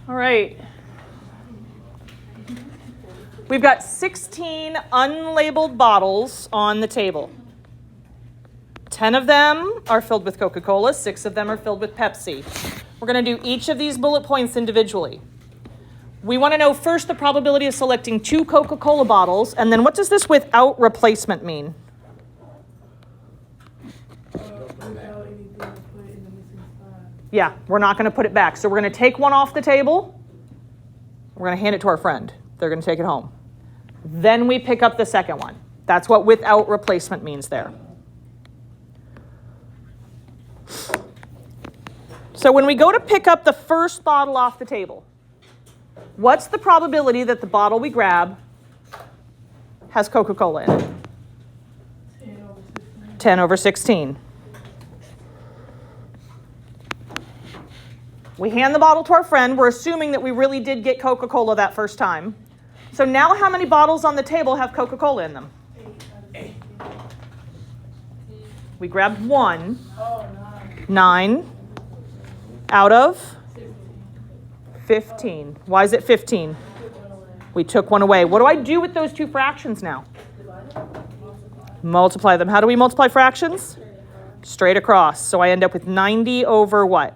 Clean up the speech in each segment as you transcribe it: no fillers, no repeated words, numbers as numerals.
All right. We've got 16 unlabeled bottles on the table. 10 of them are filled with Coca-Cola, 6 of them are filled with Pepsi. We're going to do each of these bullet points individually. We want to know first the probability of selecting 2 Coca-Cola bottles, and then what does this without replacement mean? Yeah, we're not going to put it back. So we're going to take one off the table. We're going to hand it to our friend. They're going to take it home. Then we pick up the second one. That's what without replacement means there. So when we go to pick up the first bottle off the table, what's the probability that the bottle we grab has Coca-Cola in it? 10 over 16. We hand the bottle to our friend. We're assuming that we really did get Coca-Cola that first time. So now how many bottles on the table have Coca-Cola in them? 8. We grabbed 1. 9 out of 15. Why is it 15? We took one away. What do I do with those 2 fractions now? Multiply them. How do we multiply fractions? Straight across. So I end up with 90 over what?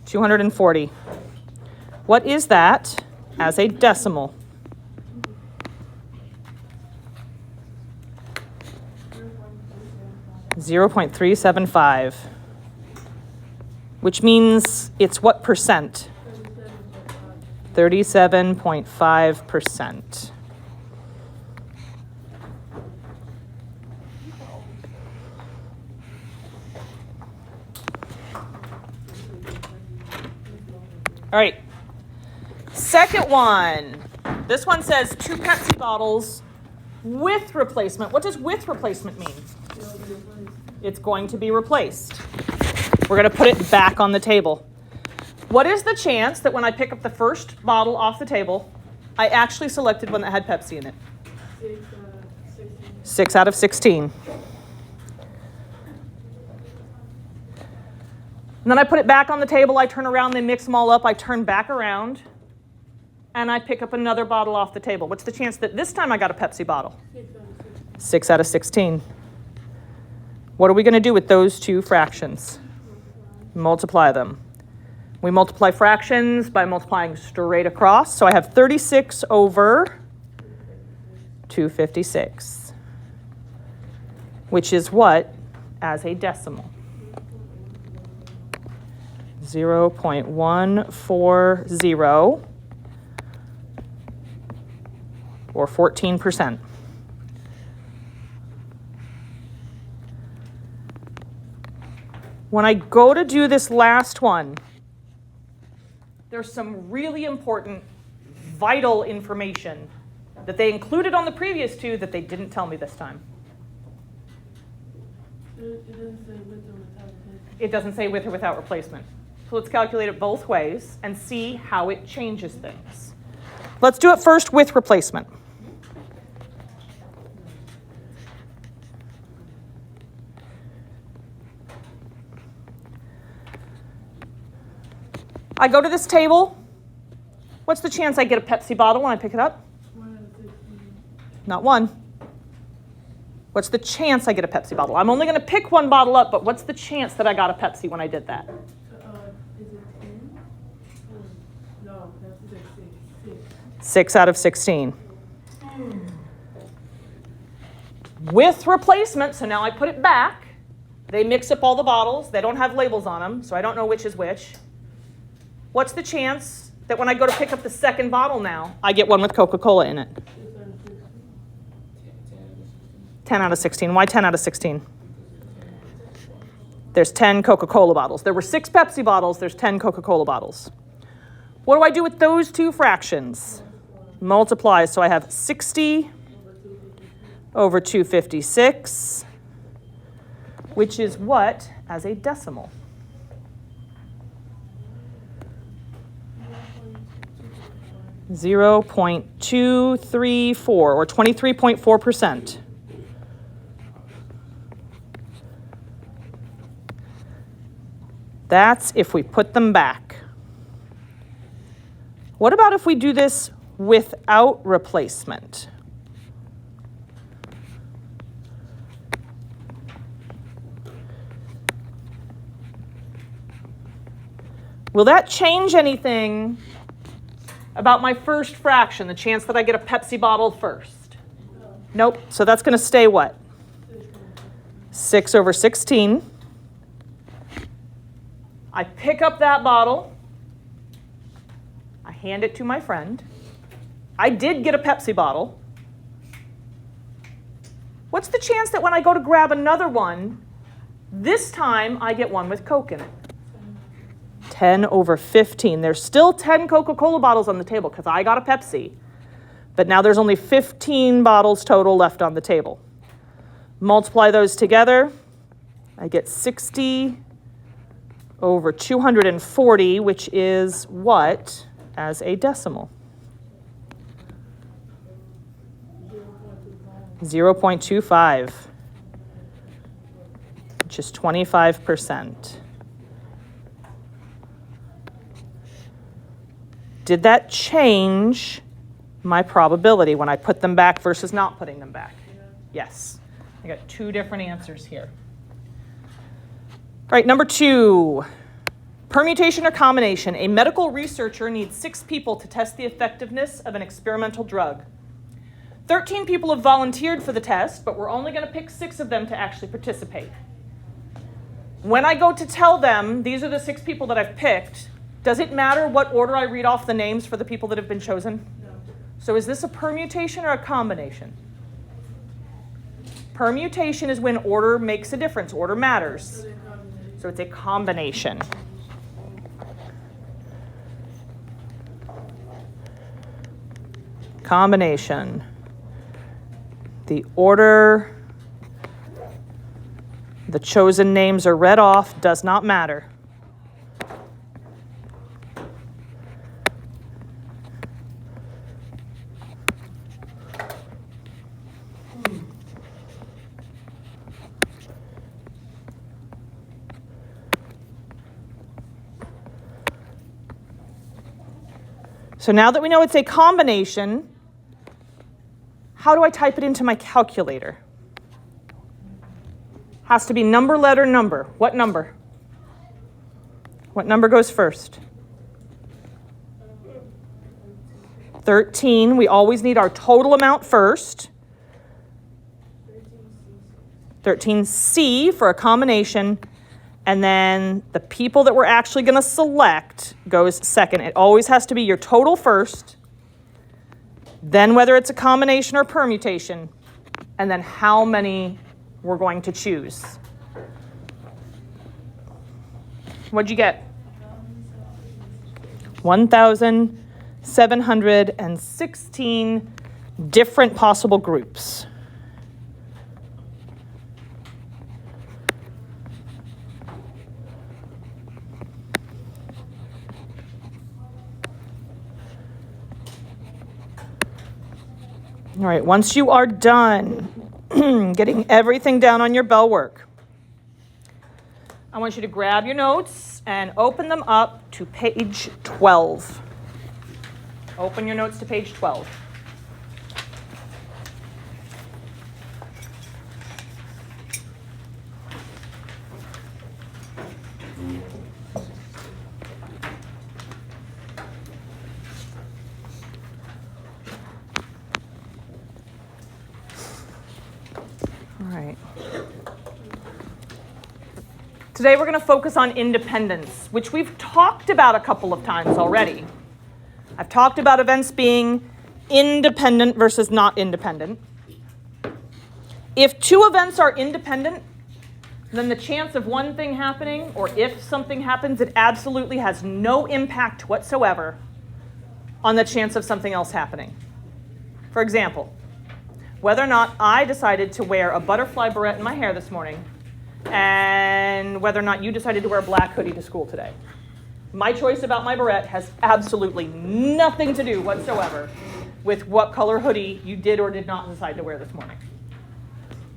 $240. What is that as a decimal? 0.375, which means it's what percent? 37.5%. All right, second one. This one says 2 Pepsi bottles with replacement. What does with replacement mean? It's going to be replaced. We're going to put it back on the table. What is the chance that when I pick up the first bottle off the table, I actually selected one that had Pepsi in it? 6 out of 16. And then I put it back on the table, I turn around, they mix them all up, I turn back around, and I pick up another bottle off the table. What's the chance that this time I got a Pepsi bottle? 6 out of 16. What are we going to do with those 2 fractions? Multiply them. We multiply fractions by multiplying straight across. So I have 36 over 256, which is what as a decimal? 0.140 or 14%. When I go to do this last one, there's some really important, vital information that they included on the previous 2 that they didn't tell me this time. It doesn't say with or without replacement. So let's calculate it both ways and see how it changes things. Let's do it first with replacement. I go to this table. What's the chance I get a Pepsi bottle when I pick it up? 1 out of 16. Not 1. What's the chance I get a Pepsi bottle? I'm only going to pick 1 bottle up, but what's the chance that I got a Pepsi when I did that? Is it 10? No, that's 6. 6 out of 16. With replacement, so now I put it back. They mix up all the bottles. They don't have labels on them, so I don't know which is which. What's the chance that when I go to pick up the second bottle now, I get one with Coca-Cola in it? 10 out of 16. Why 10 out of 16? There's 10 Coca-Cola bottles. There were 6 Pepsi bottles. There's 10 Coca-Cola bottles. What do I do with those 2 fractions? Multiply. So I have 60 over 256, which is what as a decimal? 0.234 or 23.4%. That's if we put them back. What about if we do this without replacement? Will that change anything about my first fraction, the chance that I get a Pepsi bottle first? Nope. So that's going to stay what? 6 over 16. I pick up that bottle. I hand it to my friend. I did get a Pepsi bottle. What's the chance that when I go to grab another one, this time I get one with Coke in it? 10 over 15. There's still 10 Coca-Cola bottles on the table because I got a Pepsi. But now there's only 15 bottles total left on the table. Multiply those together. I get 60 over 240, which is what as a decimal? 0.25, which is 25%. Did that change my probability when I put them back versus not putting them back? Yes. I got two different answers here. All right, number 2, permutation or combination. A medical researcher needs 6 people to test the effectiveness of an experimental drug. 13 people have volunteered for the test, but we're only going to pick 6 of them to actually participate. When I go to tell them, these are the 6 people that I've picked, does it matter what order I read off the names for the people that have been chosen? No. So is this a permutation or a combination? Permutation is when order makes a difference, order matters. So it's a combination. Combination. The order the chosen names are read off does not matter. So now that we know it's a combination, how do I type it into my calculator? Has to be number, letter, number. What number? What number goes first? 13. We always need our total amount first. 13C for a combination. And then the people that we're actually going to select goes second. It always has to be your total first, then whether it's a combination or permutation, and then how many we're going to choose. What'd you get? 1,716 different possible groups. All right, once you are done getting everything down on your bell work, I want you to grab your notes and open them up to page 12. Open your notes to page 12. Today we're going to focus on independence, which we've talked about a couple of times already. I've talked about events being independent versus not independent. If 2 events are independent, then the chance of one thing happening, or if something happens, it absolutely has no impact whatsoever on the chance of something else happening. For example, whether or not I decided to wear a butterfly barrette in my hair this morning, and whether or not you decided to wear a black hoodie to school today. My choice about my barrette has absolutely nothing to do whatsoever with what color hoodie you did or did not decide to wear this morning.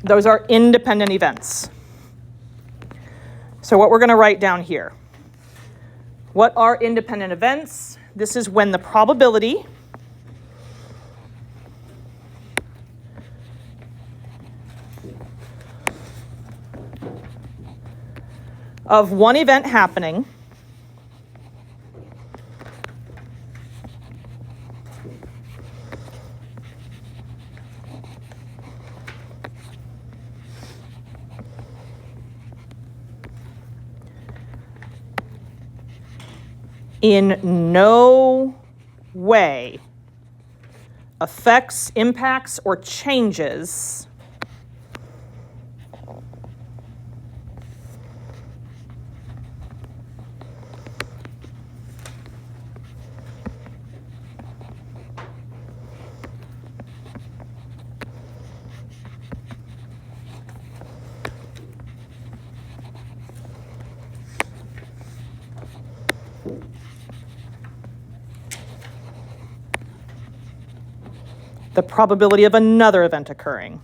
Those are independent events. So what we're going to write down here. What are independent events? This is when the probability of one event happening in no way affects, impacts, or changes the probability of another event occurring.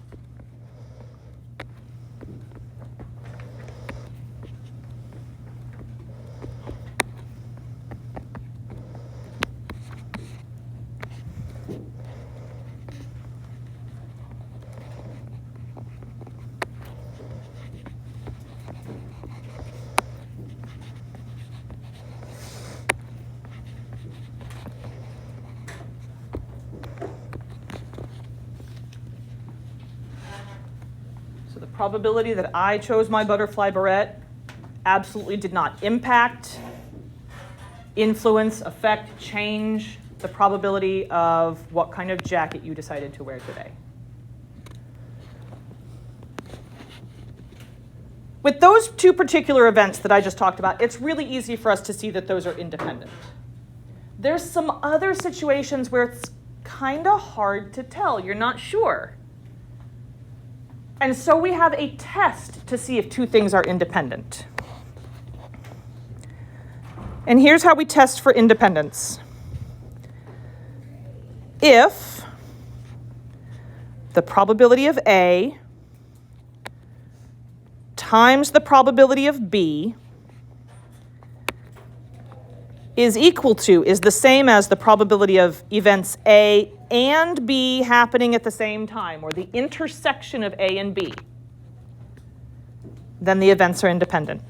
So the probability that I chose my butterfly barrette absolutely did not impact, influence, affect, change the probability of what kind of jacket you decided to wear today. With those two particular events that I just talked about, it's really easy for us to see that those are independent. There's some other situations where it's kind of hard to tell. You're not sure. And so we have a test to see if two things are independent. And here's how we test for independence. If the probability of A times the probability of B is the same as the probability of events A and B happening at the same time, or the intersection of A and B, then the events are independent.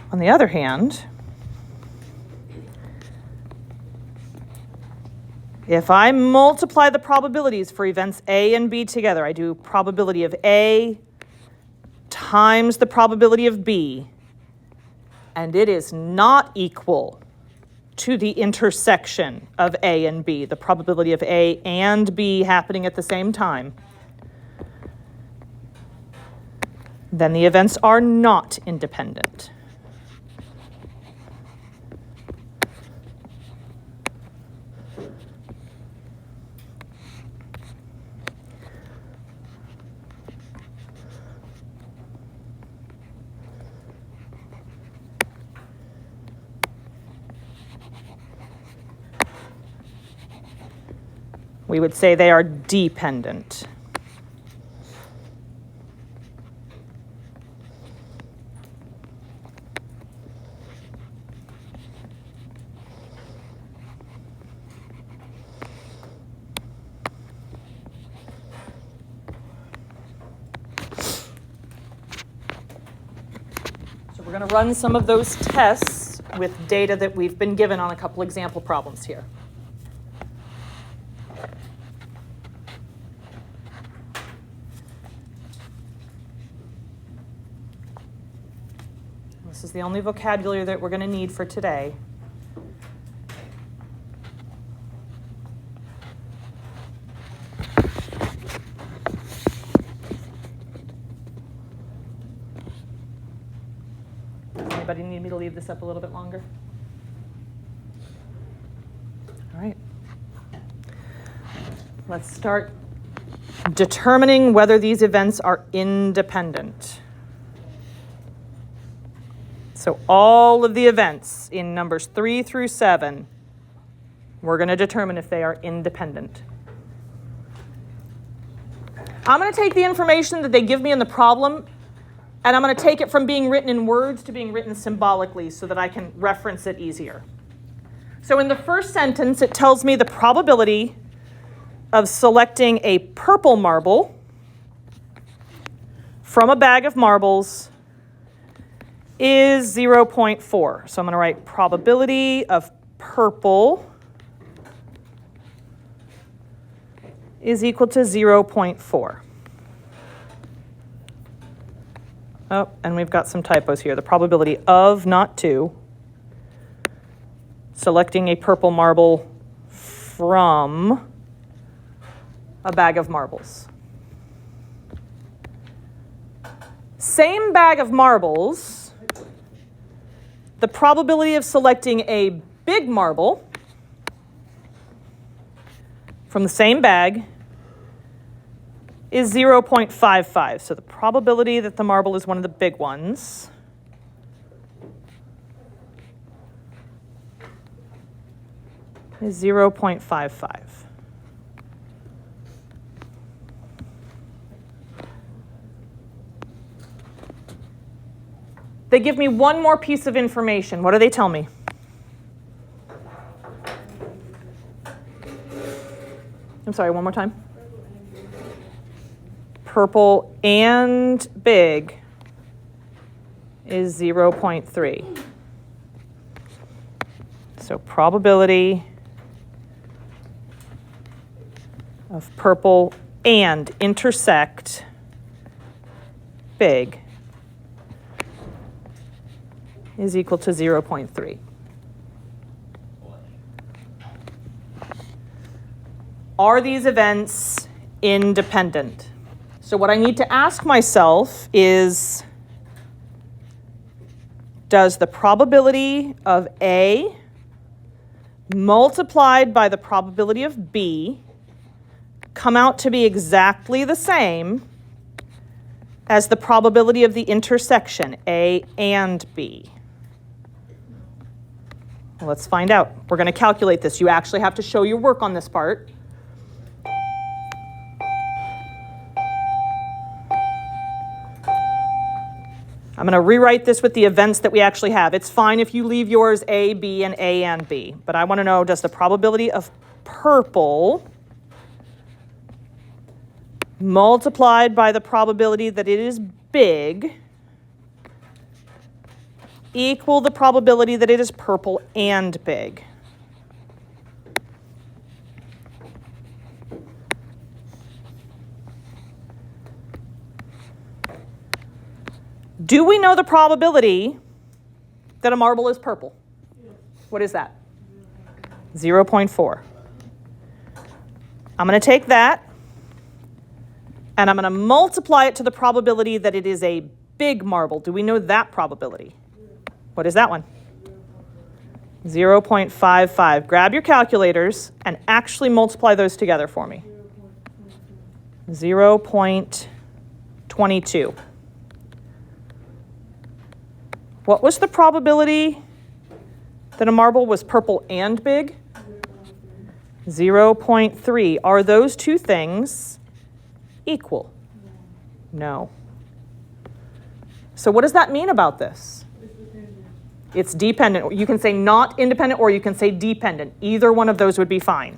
On the other hand, if I multiply the probabilities for events A and B together, I do probability of A times the probability of B, and it is not equal to the intersection of A and B, the probability of A and B happening at the same time, then the events are not independent. We would say they are dependent. So we're going to run some of those tests with data that we've been given on a couple example problems here. This is the only vocabulary that we're going to need for today. need me to leave this up a little bit longer? All right. Let's start determining whether these events are independent. So all of the events in numbers 3 through 7, we're going to determine if they are independent. I'm going to take the information that they give me in the problem, and I'm going to take it from being written in words to being written symbolically so that I can reference it easier. So in the first sentence, it tells me the probability of selecting a purple marble from a bag of marbles is 0.4. So I'm going to write probability of purple is equal to 0.4. Oh, and we've got some typos here. The probability of, not to, selecting a purple marble from a bag of marbles. Same bag of marbles, the probability of selecting a big marble from the same bag is 0.55. So the probability that the marble is one of the big ones is 0.55. They give me one more piece of information. What do they tell me? I'm sorry, one more time. Purple and big is 0.3. So probability of purple and intersect big is equal to 0.3. Are these events independent? So what I need to ask myself is, does the probability of A multiplied by the probability of B come out to be exactly the same as the probability of the intersection A and B? Well, let's find out. We're going to calculate this. You actually have to show your work on this part. I'm going to rewrite this with the events that we actually have. It's fine if you leave yours A, B, and B. But I want to know, does the probability of purple multiplied by the probability that it is big equal the probability that it is purple and big? Do we know the probability that a marble is purple? What is that? 0.4. I'm going to take that and I'm going to multiply it to the probability that it is a big marble. Do we know that probability? What is that one? 0.55. Grab your calculators and actually multiply those together for me. 0.22. What was the probability that a marble was purple and big? 0.3. Are those two things equal? No. So what does that mean about this? It's dependent. You can say not independent or you can say dependent. Either one of those would be fine.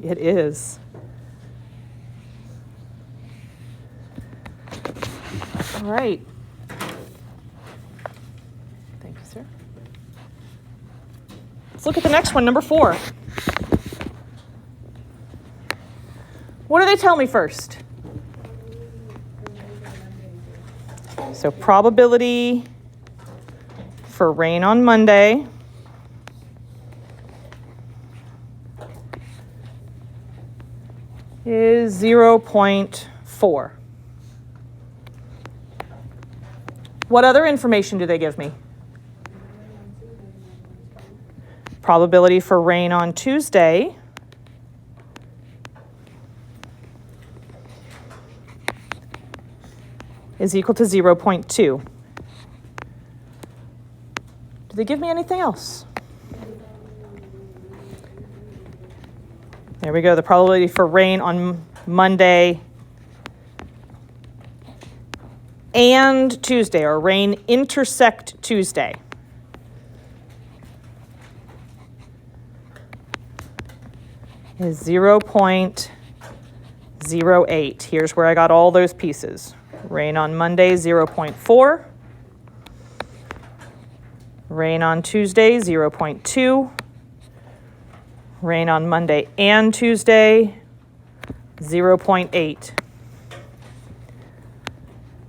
It is. All right. Let's look at the next one, number 4. What do they tell me first? So probability for rain on Monday is 0.4. What other information do they give me? Probability for rain on Tuesday is equal to 0.2. Do they give me anything else? There we go. The probability for rain on Monday and Tuesday, or rain intersect Tuesday. Is 0.08. Here's where I got all those pieces. Rain on Monday, 0.4. Rain on Tuesday, 0.2. Rain on Monday and Tuesday, 0.8.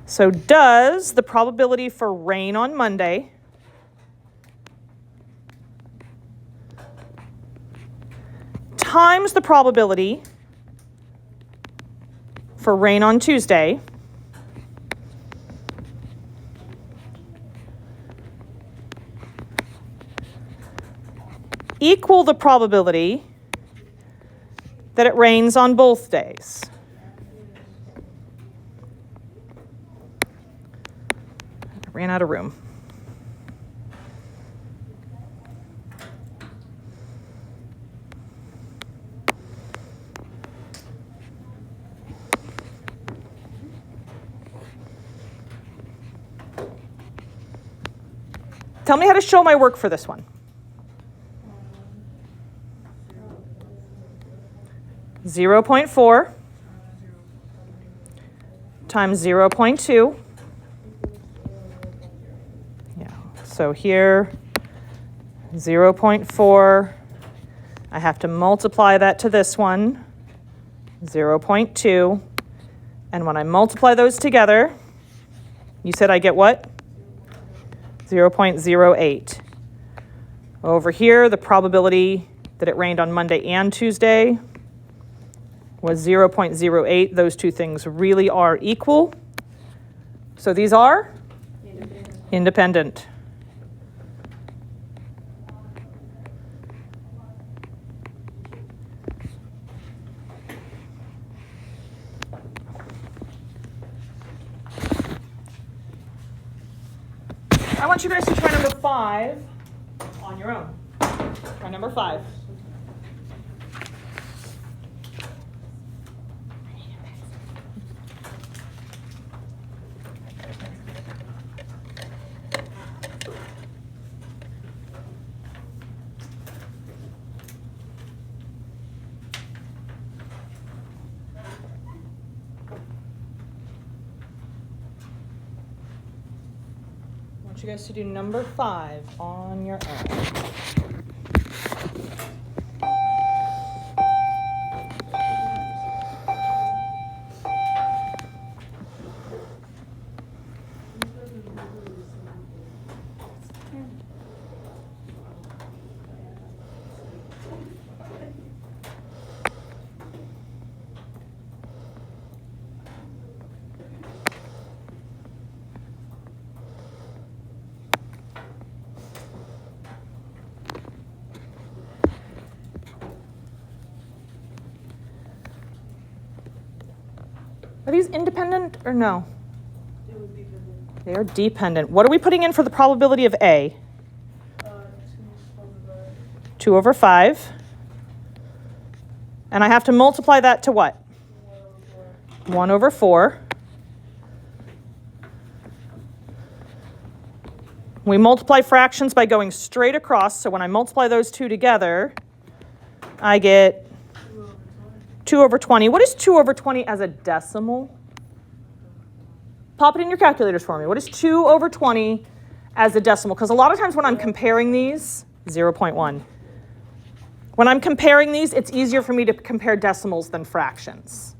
So does the probability for rain on Monday times the probability for rain on Tuesday equal the probability that it rains on both days? I ran out of room. Tell me how to show my work for this one. 0.4 times 0.2. Yeah, so here, 0.4. I have to multiply that to this one, 0.2. And when I multiply those together, you said I get what? 0.08. Over here, the probability that it rained on Monday and Tuesday was 0.08. Those two things really are equal. So these are independent. I want you guys to try number 5 on your own. Try number 5. I want you guys to do number 5 on your own. Are these independent or no? They are dependent. What are we putting in for the probability of A? 2 over 5. And I have to multiply that to what? 1 over 4. We multiply fractions by going straight across, so when I multiply those two together, I get 2 over 20. What is 2 over 20 as a decimal? Pop it in your calculators for me. What is 2 over 20 as a decimal? Because a lot of times when I'm comparing these, 0.1. When I'm comparing these, it's easier for me to compare decimals than fractions.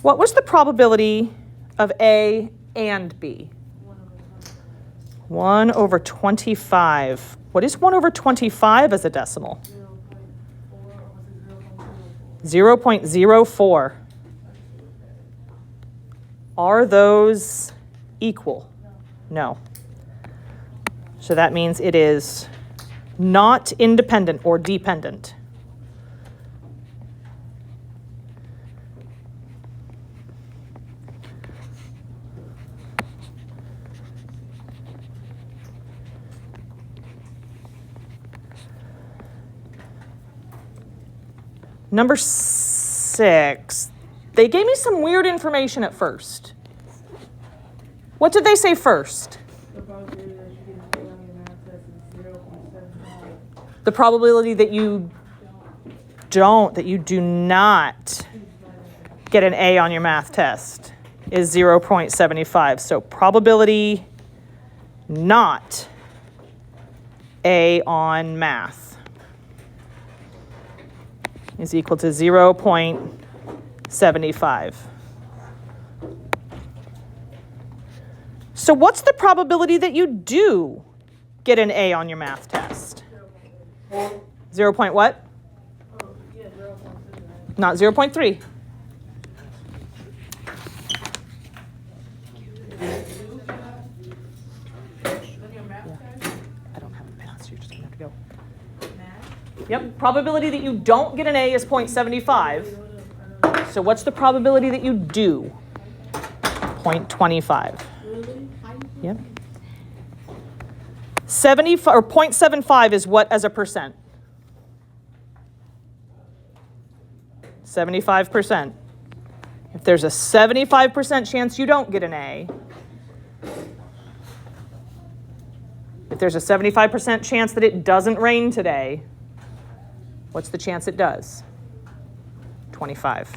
What was the probability of A and B? 1 over 25. What is 1 over 25 as a decimal? 0.04. Are those equal? No. So that means it is not independent or dependent. Number 6. They gave me some weird information at first. What did they say first? The probability that you get an A on your math test is 0.75. The probability that you do not get an A on your math test is 0.75. So probability not A on math is equal to 0.75. So what's the probability that you do get an A on your math test? 0 point what? Oh, yeah, 0.6. Not 0.3. I don't have a pen, so you're just going to have to go. Yep, probability that you don't get an A is 0.75. So what's the probability that you do? 0.25. Yep. 75 or 0.75 is what as a percent? 75%. If there's a 75% chance you don't get an A, if there's a 75% chance that it doesn't rain today, what's the chance it does? 25.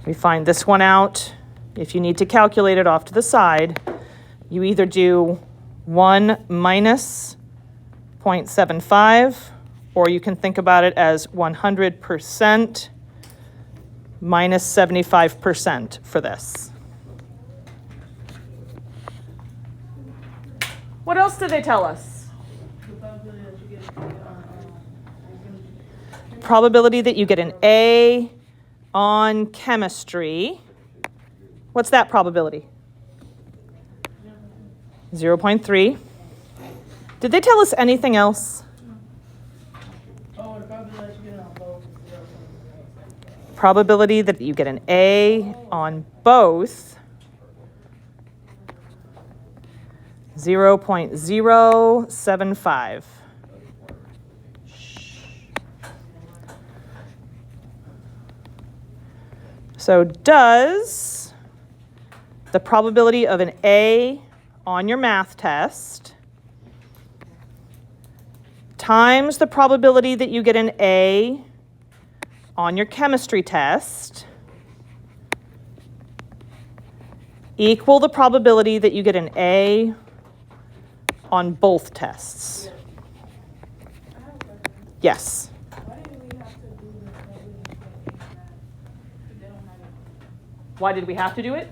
We find this one out. If you need to calculate it off to the side, you either do 1 minus 0.75, or you can think about it as 100% minus 75% for this. What else did they tell us? The probability that you get an A on Probability that you get an A on chemistry. What's that probability? 0.3. Did they tell us anything else? oh, the probability that you get on both is 0.75. Probability that you get an A on both. 0.075. So does the probability of an A on your math test times the probability that you get an A on your chemistry test equal the probability that you get an A on both tests? Yes. Why didn't we have to do the probability that they don't have it? Why did we have to do it?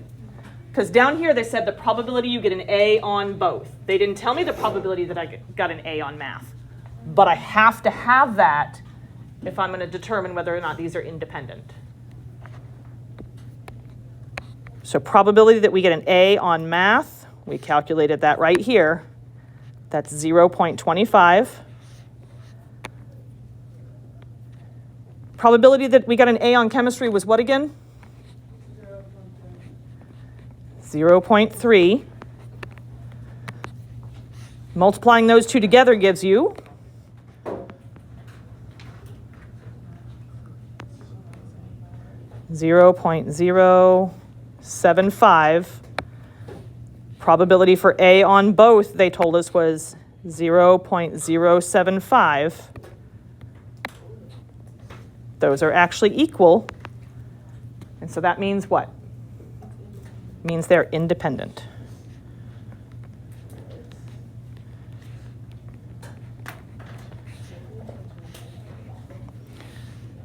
Because down here they said the probability you get an A on both. They didn't tell me the probability that I got an A on math. But I have to have that if I'm going to determine whether or not these are independent. So probability that we get an A on math, we calculated that right here. That's 0.25. Probability that we got an A on chemistry was what again? 0.3. Multiplying those two together gives you 0.075. Probability for A on both, they told us, was 0.075. Those are actually equal. And so that means what? Means they're independent.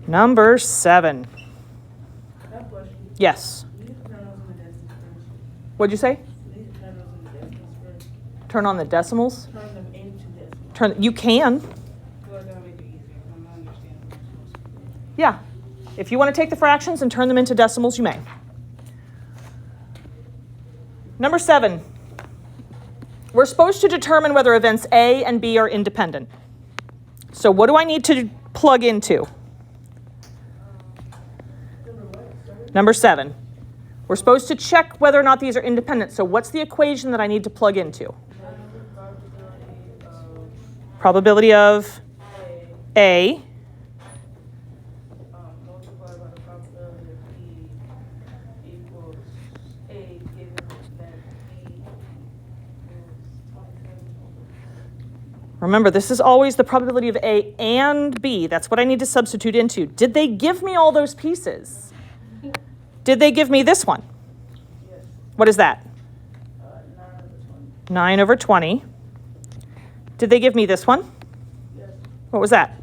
Number 7. I have a question. Yes. You need to turn on the decimals first. What'd you say? You need to turn on the decimals first. Turn on the decimals? Turn them into decimals. You can. Well, that'll make it easier. I'm not understanding what I'm supposed to do. Yeah. If you want to take the fractions and turn them into decimals, you may. Number 7. We're supposed to determine whether events A and B are independent. So what do I need to plug into? Number 7. We're supposed to check whether or not these are independent. So what's the equation that I need to plug into? Probability of A Multiplied by the probability of B equals A, given that B is 27. Remember, this is always the probability of A and B. That's what I need to substitute into. Did they give me all those pieces? Did they give me this one? Yes. What is that? 9/20. 9 over 20. Did they give me this one? Yes. What was that?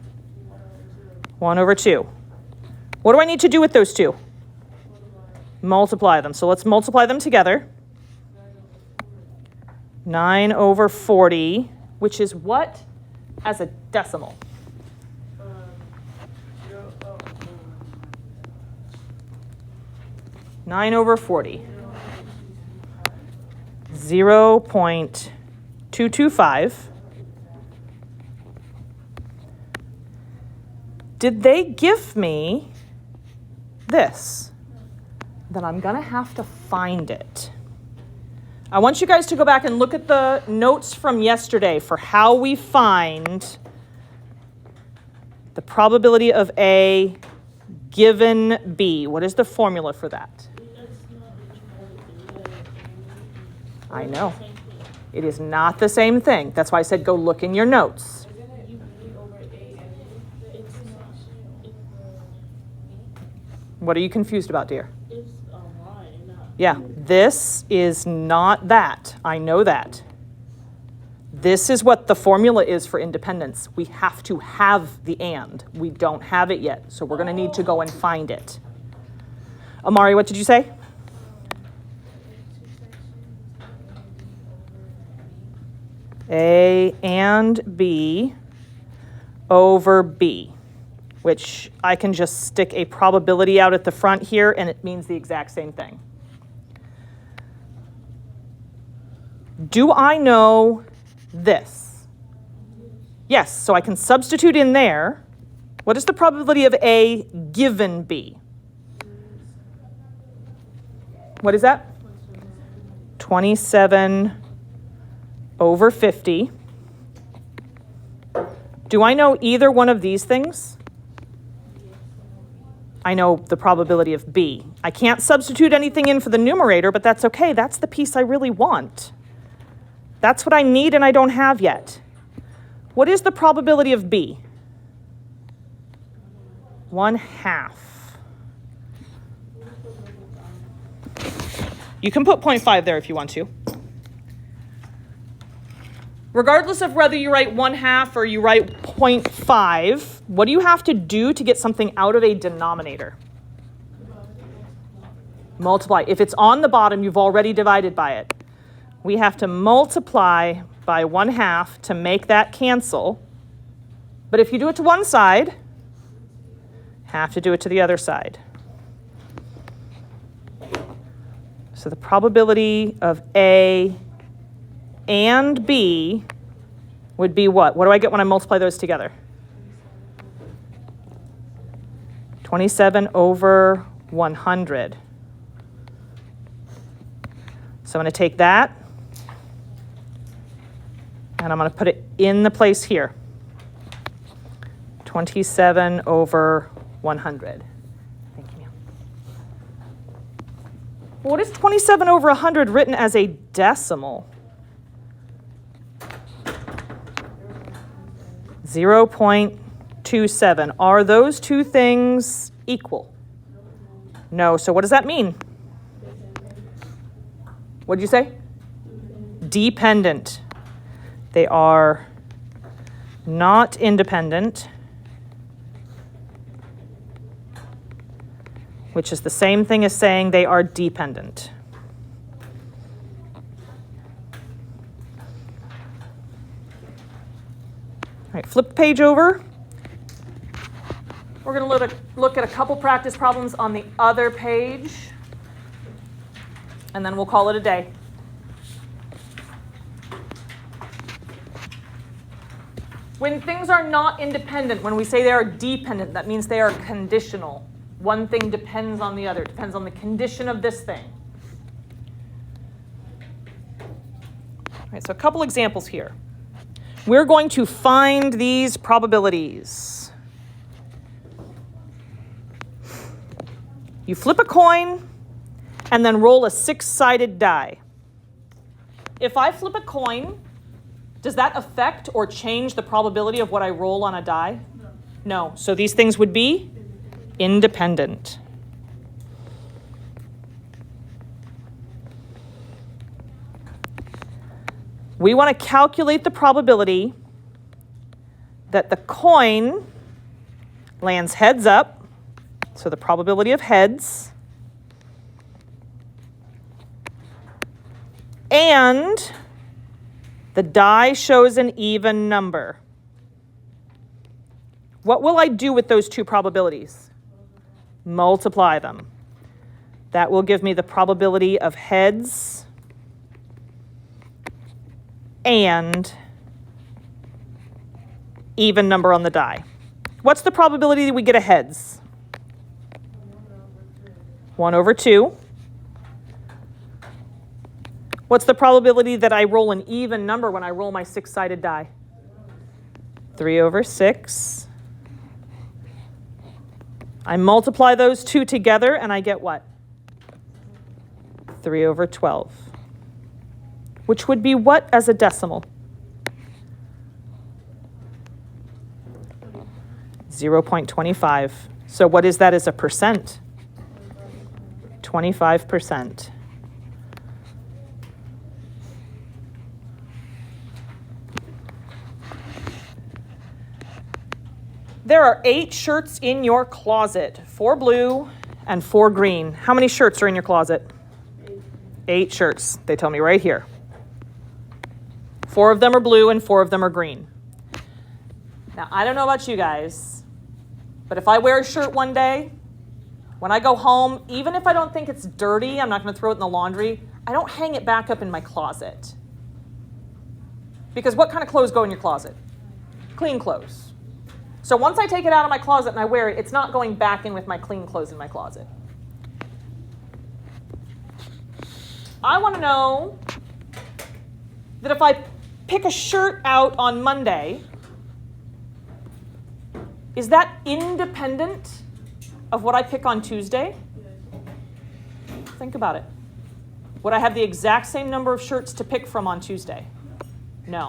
1/2. 1 over 2. What do I need to do with those two? Multiply them. So let's multiply them together. 9 over 40, which is what as a decimal? 9 over 40. 0.225. Did they give me this? Then I'm going to have to find it. I want you guys to go back and look at the notes from yesterday for how we find the probability of A given B. What is the formula for that? I know. It is not the same thing. That's why I said go look in your notes. What are you confused about, dear? Yeah, this is not that. I know that. This is what the formula is for independence. We have to have the and. We don't have it yet, so we're going to need to go and find it. Amari, what did you say? A and B over B, which I can just stick a probability out at the front here, and it means the exact same thing. Do I know this? Yes, so I can substitute in there. What is the probability of A given B? What is that? 27 over 50. Do I know either one of these things? I know the probability of B. I can't substitute anything in for the numerator, but that's okay. That's the piece I really want. That's what I need and I don't have yet. What is the probability of B? 1/2. You can put 0.5 there if you want to. Regardless of whether you write 1/2 or you write 0.5, what do you have to do to get something out of a denominator? Multiply. If it's on the bottom, you've already divided by it. We have to multiply by 1/2 to make that cancel. But if you do it to one side, have to do it to the other side. So the probability of A and B would be what? What do I get when I multiply those together? 27 over 100. So I'm going to take that, and I'm going to put it in the place here. 27 over 100. Thank you, ma'am. What is 27 over 100 written as a decimal? 0.27. Are those two things equal? No. So what does that mean? What did you say? Dependent. They are not independent. which is the same thing as saying they are dependent. All right, flip the page over. We're going to look at a couple practice problems on the other page, and then we'll call it a day. When things are not independent, when we say they are dependent, that means they are conditional. One thing depends on the other. It depends on the condition of this thing. All right, so a couple examples here. We're going to find these probabilities. You flip a coin and then roll a 6-sided die. If I flip a coin, does that affect or change the probability of what I roll on a die? No. So these things would be independent. We want to calculate the probability that the coin lands heads up, so the probability of heads, and the die shows an even number. What will I do with those two probabilities? Multiply them. That will give me the probability of heads and even number on the die. What's the probability that we get a heads? 1/2. What's the probability that I roll an even number when I roll my 6-sided die? 3/6. I multiply those two together and I get what? 3/12. Which would be what as a decimal? 0.25. So what is that as a percent? 25%. There are 8 shirts in your closet, 4 blue and 4 green. How many shirts are in your closet? 8 shirts. They tell me right here. 4 of them are blue and 4 of them are green. Now, I don't know about you guys, but if I wear a shirt one day, when I go home, even if I don't think it's dirty, I'm not going to throw it in the laundry, I don't hang it back up in my closet. Because what kind of clothes go in your closet? Clean clothes. So once I take it out of my closet and I wear it, it's not going back in with my clean clothes in my closet. I want to know that if I pick a shirt out on Monday, is that independent of what I pick on Tuesday? Think about it. Would I have the exact same number of shirts to pick from on Tuesday? No.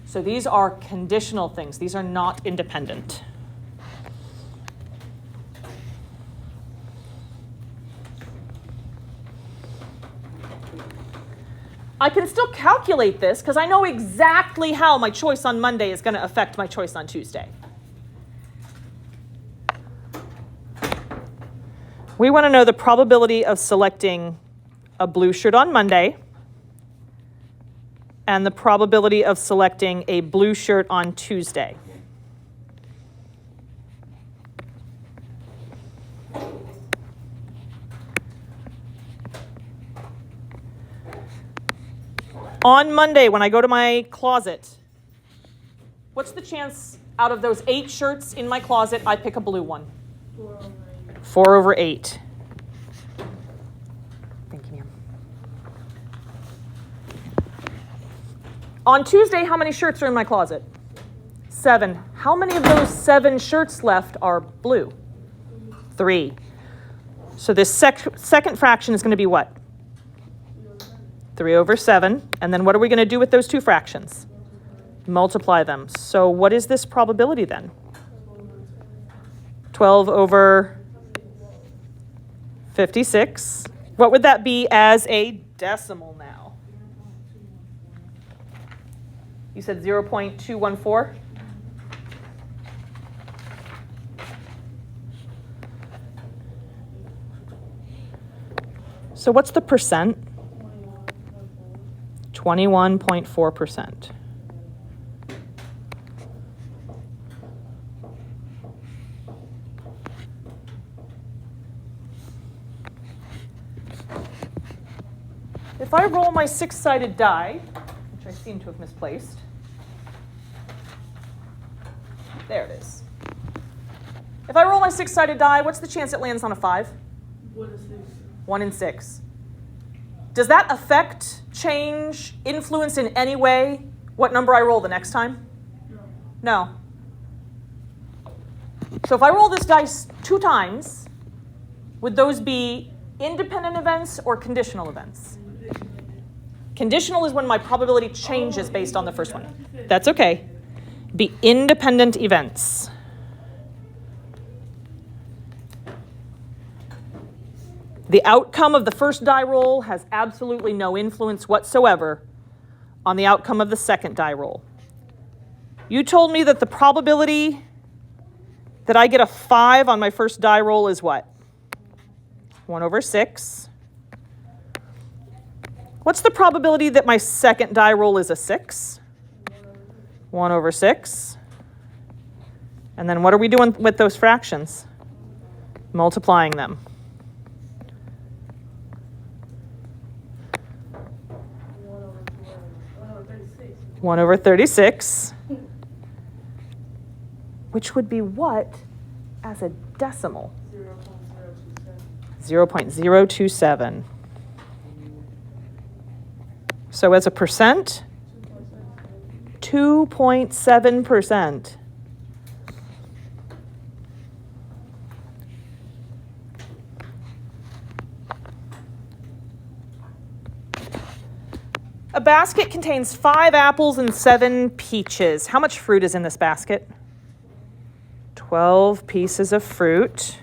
So these are conditional things. These are not independent. I can still calculate this because I know exactly how my choice on Monday is going to affect my choice on Tuesday. We want to know the probability of selecting a blue shirt on Monday and the probability of selecting a blue shirt on Tuesday. On Monday, when I go to my closet, what's the chance out of those 8 shirts in my closet, I pick a blue one? 4/8. Thank you, ma'am. On Tuesday, how many shirts are in my closet? 7. How many of those 7 shirts left are blue? 3. So this second fraction is going to be what? 3/7. And then what are we going to do with those 2 fractions? Multiply them. So what is this probability then? 12/56. What would that be as a decimal now? You said 0.214? So what's the percent? 21.4%. If I roll my six-sided die, which I seem to have misplaced, there it is. If I roll my six-sided die, what's the chance it lands on a 5? 1 in 6. 1 in 6. Does that affect, change, influence in any way what number I roll the next time? No. So if I roll this dice 2 times, would those be independent events or conditional events? Conditional is when my probability changes based on the first one. That's okay. Be independent events. The outcome of the first die roll has absolutely no influence whatsoever on the outcome of the second die roll. You told me that the probability that I get a 5 on my first die roll is what? 1 over 6. What's the probability that my second die roll is a 6? 1 over 6. And then what are we doing with those fractions? Multiplying them. 1 over 36. Which would be what as a decimal? 0.027. So as a percent, 2.7%. A basket contains 5 apples and 7 peaches. How much fruit is in this basket? 12 pieces of fruit.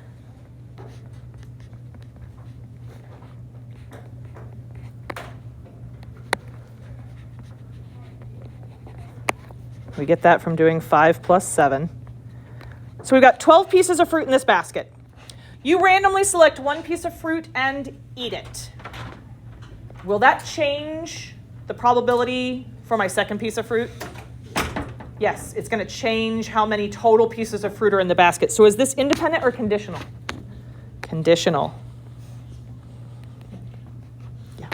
We get that from doing 5 plus 7. So we've got 12 pieces of fruit in this basket. You randomly select one piece of fruit and eat it. Will that change the probability for my second piece of fruit? Yes, it's going to change how many total pieces of fruit are in the basket. So is this independent or conditional? Conditional. Yeah.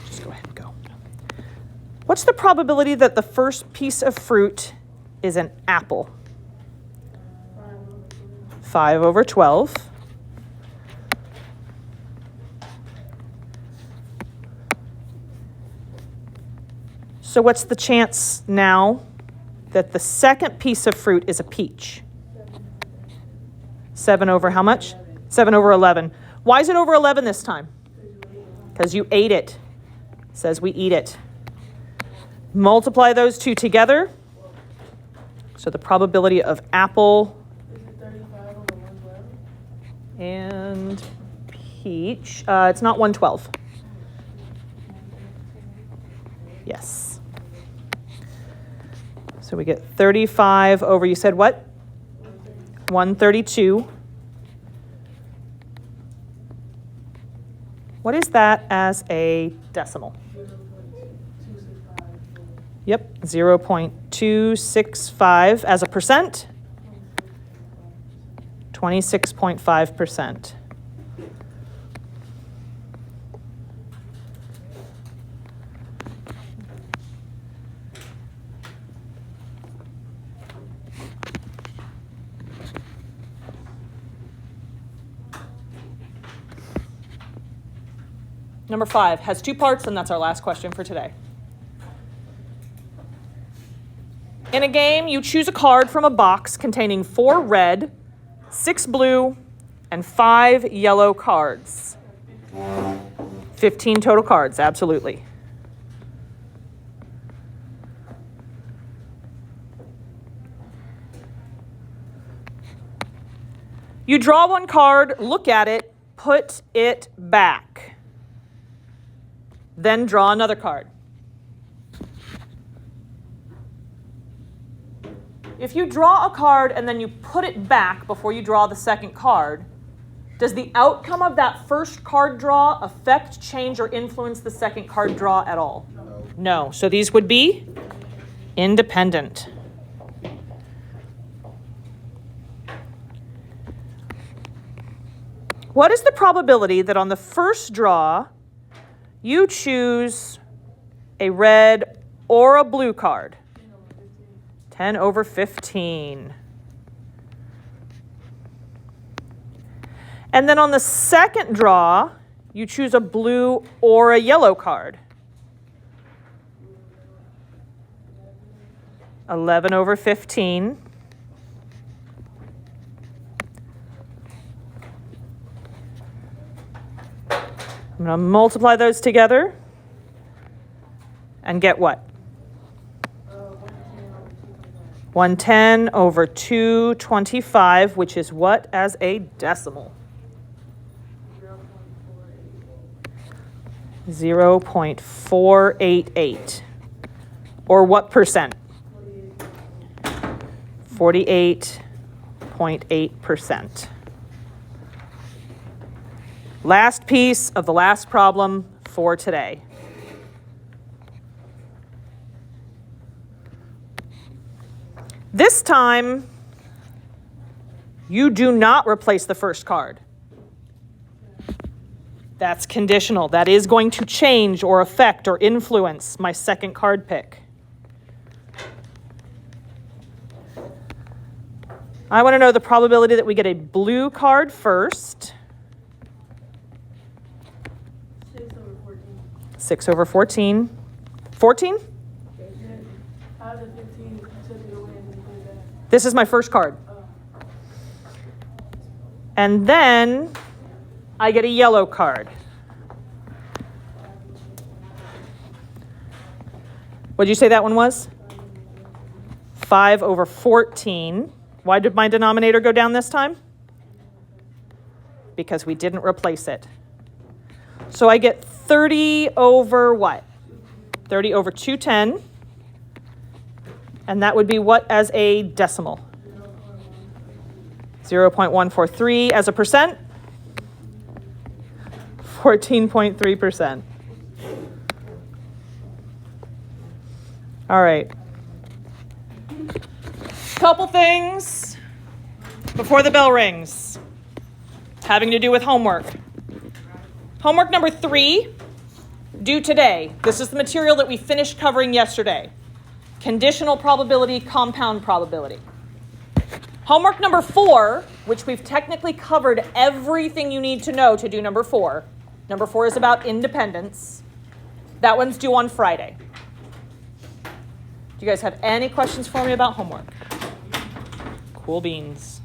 Just go ahead and go. What's the probability that the first piece of fruit is an apple? 5 over 12. So what's the chance now that the second piece of fruit is a peach? 7 over how much? 7 over 11. Why is it over 11 this time? Because you ate it. It says we eat it. Multiply those two together. So the probability of apple and peach, it's not 112. Yes. So we get 35 over, you said what? 132. What is that as a decimal? Yep, 0.265 as a percent. 26.5%. Number 5 has 2 parts, and that's our last question for today. In a game, you choose a card from a box containing 4 red, 6 blue, and 5 yellow cards. 15 total cards, absolutely. You draw one card, look at it, put it back. Then draw another card. if you draw a card and then you put it back before you draw the second card, does the outcome of that first card draw affect, change, or influence the second card draw at all? No. So these would be independent. What is the probability that on the first draw you choose a red or a blue card? 10 over 15. And then on the second draw, you choose a blue or a yellow card. 11 over 15. I'm going to multiply those together and get what? 110 over 225, which is what as a decimal? 0.488. Or what percent? 48.8%. Last piece of the last problem for today. This time, you do not replace the first card. That's conditional. That is going to change or affect or influence my second card pick. I want to know the probability that we get a blue card first. 6 over 14. 14? This is my first card. And then I get a yellow card. What did you say that one was? 5 over 14. Why did my denominator go down this time? Because we didn't replace it. So I get 30 over what? 30 over 210. And that would be what as a decimal? 0.143 as a percent? 14.3%. All right. Couple things before the bell rings having to do with homework. Homework number 3, due today. This is the material that we finished covering yesterday. Conditional probability, compound probability. Homework number 4, which we've technically covered everything you need to know to do number 4. Number 4 is about independence. That one's due on Friday. Do you guys have any questions for me about homework? Cool beans.